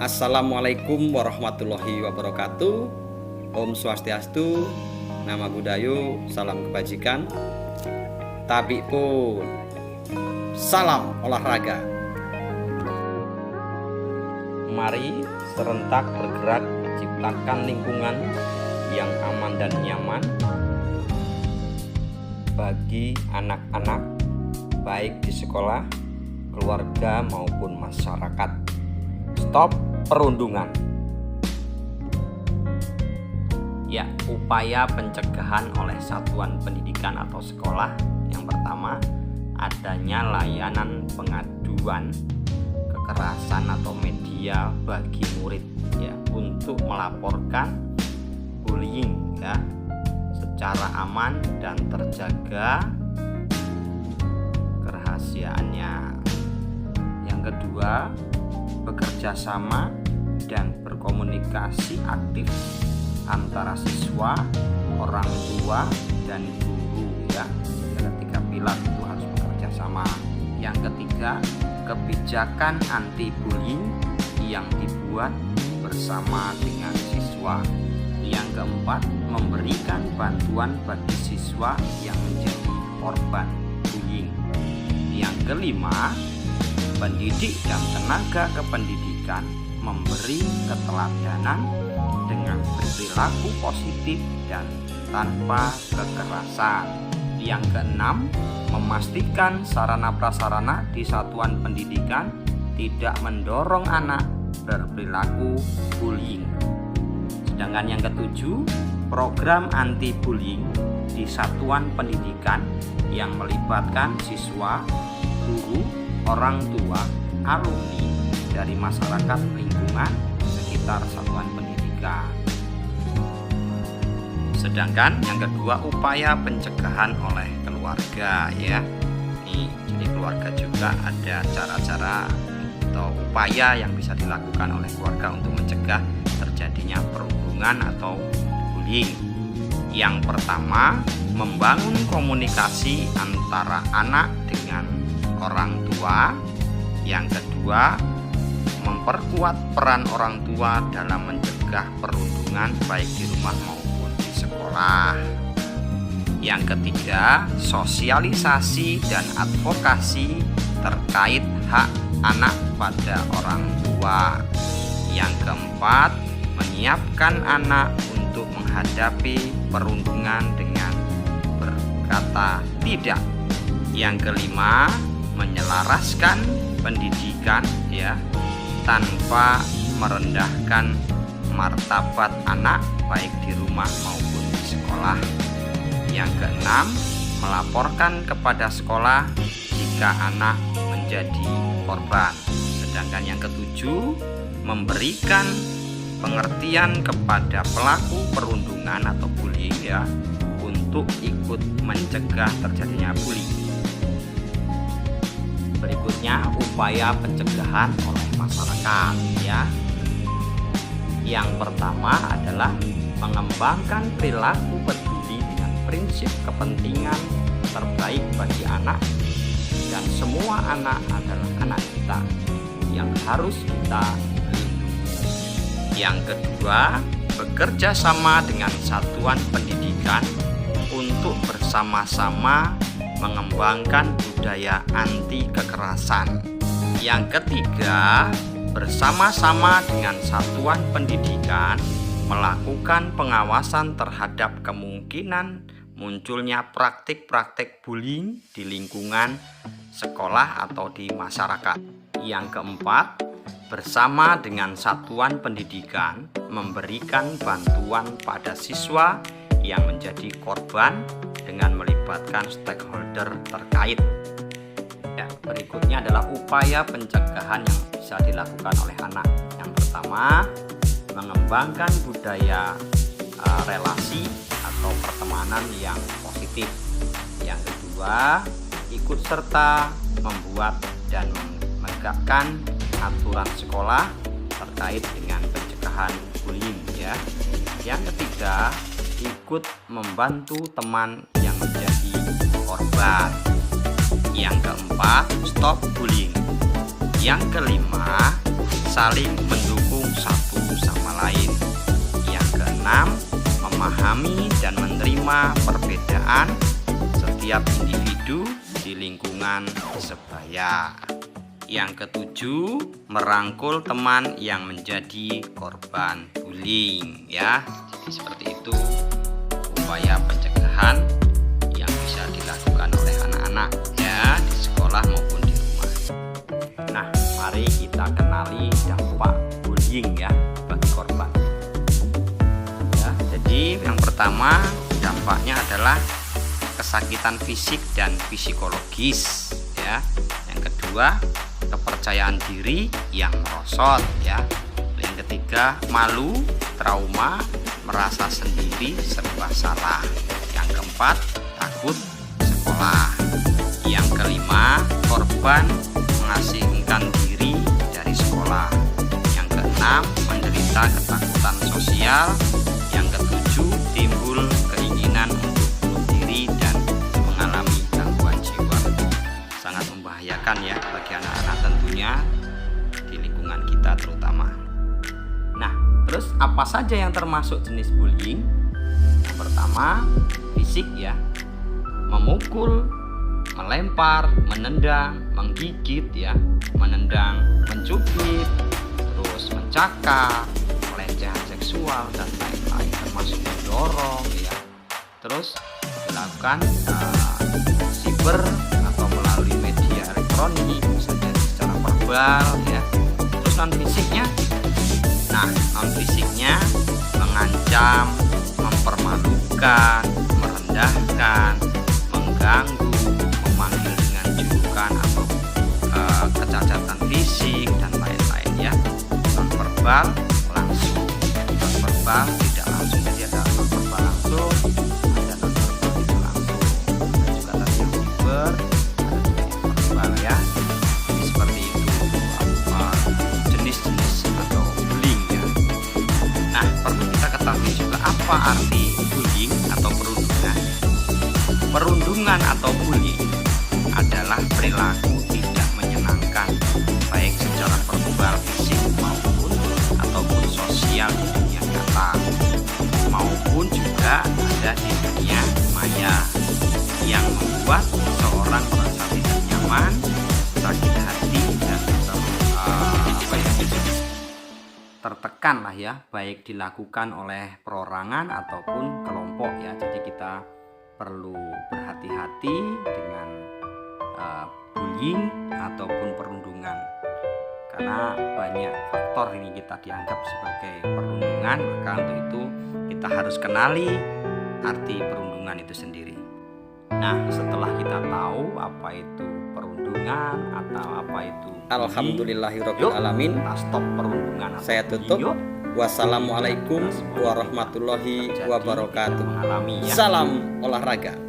Assalamualaikum warahmatullahi wabarakatuh. Om Swastiastu, Nama Budayu, salam kebajikan. Tabi pun, salam olahraga. Mari serentak bergerak menciptakan lingkungan yang aman dan nyaman bagi anak-anak, baik di sekolah, keluarga maupun masyarakat. Stop perundungan. Ya, upaya pencegahan oleh satuan pendidikan atau sekolah. Yang pertama, adanya layanan pengaduan kekerasan atau media bagi murid ya, untuk melaporkan bullying ya secara aman dan terjaga kerahasiaannya. Yang kedua, bekerja sama dan berkomunikasi aktif antara siswa, orang tua, dan guru ya. Ada 3 pilar itu harus bekerja sama. Yang ketiga, kebijakan anti bullying yang dibuat bersama dengan siswa. Yang keempat, memberikan bantuan bagi siswa yang menjadi korban bullying. Yang kelima, pendidik dan tenaga kependidikan memberi keteladanan dengan perilaku positif dan tanpa kekerasan. Yang keenam, memastikan sarana prasarana di satuan pendidikan tidak mendorong anak berperilaku bullying. Sedangkan yang ketujuh, program anti bullying di satuan pendidikan yang melibatkan siswa, guru, orang tua, alumni dari masyarakat lingkungan sekitar satuan pendidikan. Sedangkan yang kedua, upaya pencegahan oleh keluarga ya. Jadi keluarga juga ada cara-cara atau upaya yang bisa dilakukan oleh keluarga untuk mencegah terjadinya perundungan atau bullying. Yang pertama, membangun komunikasi antara anak dengan orang tua. Yang kedua, memperkuat peran orang tua dalam mencegah perundungan baik di rumah maupun di sekolah. Yang ketiga, sosialisasi dan advokasi terkait hak anak pada orang tua. Yang keempat, menyiapkan anak untuk menghadapi perundungan dengan berkata tidak. Yang kelima, menyelaraskan pendidikan ya tanpa merendahkan martabat anak baik di rumah maupun di sekolah. Yang keenam, melaporkan kepada sekolah jika anak menjadi korban. Sedangkan yang ketujuh, memberikan pengertian kepada pelaku perundungan atau bullying ya untuk ikut mencegah terjadinya bullying. Berikutnya, upaya pencegahan oleh masyarakat ya. Yang pertama adalah mengembangkan perilaku peduli dengan prinsip kepentingan terbaik bagi anak, dan semua anak adalah anak kita yang harus kita lindungi. Yang kedua, bekerja sama dengan satuan pendidikan untuk bersama-sama mengembangkan budaya anti kekerasan. Yang ketiga, bersama-sama dengan satuan pendidikan melakukan pengawasan terhadap kemungkinan munculnya praktik-praktik bullying di lingkungan sekolah atau di masyarakat. Yang keempat, bersama dengan satuan pendidikan memberikan bantuan pada siswa yang menjadi korban dengan melibatkan stakeholder terkait. Ya, berikutnya adalah upaya pencegahan yang bisa dilakukan oleh anak. Yang pertama, mengembangkan budaya relasi atau pertemanan yang positif. Yang kedua, ikut serta membuat dan menegakkan aturan sekolah terkait dengan pencegahan bullying ya. Yang ketiga, ikut membantu teman yang menjadi korban. Yang keempat, stop bullying. Yang kelima, saling mendukung lain. Yang keenam, memahami dan menerima perbedaan setiap individu di lingkungan sebaya. Yang ketujuh, merangkul teman yang menjadi korban bullying ya. Jadi seperti itu upaya pencegahan yang bisa dilakukan oleh anak-anak ya di sekolah maupun di rumah. Nah, mari kita kenali dampak bullying ya bagi korban. Ya, jadi yang pertama dampaknya adalah kesakitan fisik dan psikologis ya. Yang kedua, kepercayaan diri yang merosot ya. Yang ketiga, malu, trauma, merasa sendiri serba salah. Yang keempat, takut sekolah. Yang kelima, korban mengasingkan diri dari sekolah. Yang keenam, menderita ketakutan sosial. Yang ketujuh, timbul keinginan untuk bunuh diri dan mengalami gangguan jiwa. Sangat membahayakan ya bagi anak-anak tentunya di lingkungan kita terutama. Nah, terus apa saja yang termasuk jenis bullying? Yang pertama, fisik ya. Memukul, melempar, menendang, menggigit ya, menendang, mencubit, terus mencakar, pelecehan seksual dan lain-lain, termasuk mendorong ya. Terus dilakukan siber atau melalui media elektronik, bisa jadi secara verbal ya. Terus non fisiknya, nah non fisiknya mengancam, mempermalukan, merendahkan, mengganggu, memanggil dengan julukan atau kecacatan fisik dan lain-lain ya. Non verbal langsung, non verbal tidak langsung, jadi ada non verbal langsung, ada non verbal itu langsung, ada juga tadi yang siber, ada juga yang verbal ya. Jadi seperti itu jenis-jenis atau bullying ya. Nah, perlu kita ketahui juga apa arti bullying atau perundungan. Perundungan atau bullying adalah perilaku tidak menyenangkan baik secara verbal, fisik ataupun sosial di dunia nyata maupun juga ada di dunia maya yang membuat seseorang merasa tidak nyaman, sakit hati dan tertekan lah ya, baik dilakukan oleh perorangan ataupun kelompok ya. Jadi kita perlu berhati-hati dengan bullying ataupun perundungan, karena banyak faktor ini kita dianggap sebagai perundungan. Maka untuk itu kita harus kenali arti perundungan itu sendiri. Nah, setelah kita tahu apa itu perundungan atau apa itu bullying, alhamdulillahirabbil alamin. Kita stop perundungan. Saya tutup. Wassalamualaikum warahmatullahi wabarakatuh. Mengalami, ya. Salam olahraga.